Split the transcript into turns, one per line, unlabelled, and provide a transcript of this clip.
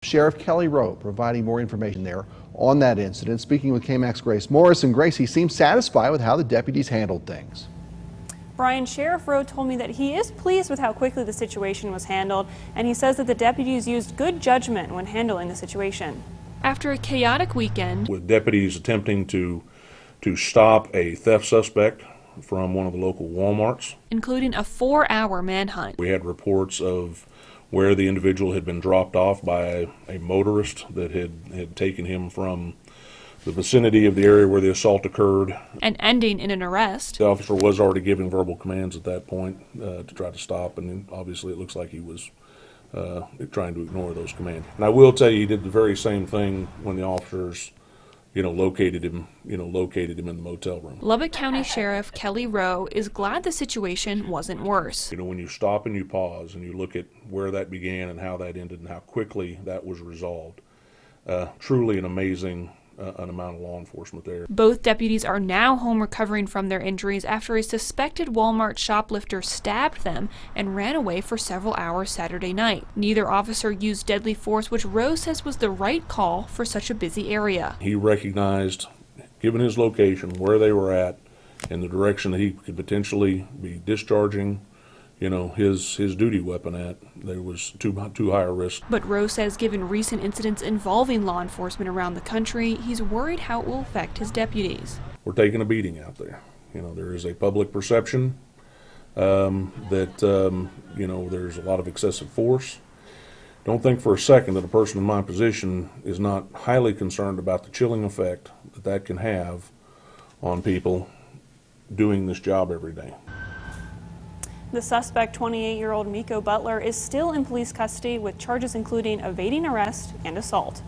Sheriff Kelly Rowe providing more information there on that incident. Speaking with KMAC's Grace Morris, and Grace, he seemed satisfied with how the deputies handled things.
Brian, Sheriff Rowe told me that he is pleased with how quickly the situation was handled, and he says that the deputies used good judgment when handling the situation.
After a chaotic weekend,
with deputies attempting to stop a theft suspect from one of the local Walmarts,
including a 4-hour manhunt.
We had reports of where the individual had been dropped off by a motorist that had taken him from the vicinity of the area where the assault occurred.
And ending in an arrest.
The officer was already giving verbal commands at that point to try to stop, and obviously it looks like he was trying to ignore those commands. And I will tell you, he did the very same thing when the officers located him in the motel room.
Lubbock County Sheriff Kelly Rowe is glad the situation wasn't worse.
When you stop and you pause and you look at where that began and how that ended and how quickly that was resolved, truly an amazing amount of law enforcement there.
Both deputies are now home recovering from their injuries after a suspected Walmart shoplifter stabbed them and ran away for several hours Saturday night. Neither officer used deadly force, which Rowe says was the right call for such a busy area.
He recognized, given his location, where they were at, and the direction that he could potentially be discharging his duty weapon at, there was too high a risk.
But Rowe says given recent incidents involving law enforcement around the country, he's worried how it will affect his deputies.
We're taking a beating out there. There is a public perception that there's a lot of excessive force. Don't think for a second that a person in my position is not highly concerned about the chilling effect that can have on people doing this job every day.
The suspect, 28-year-old Butler, is still in police custody with charges including evading arrest and assault.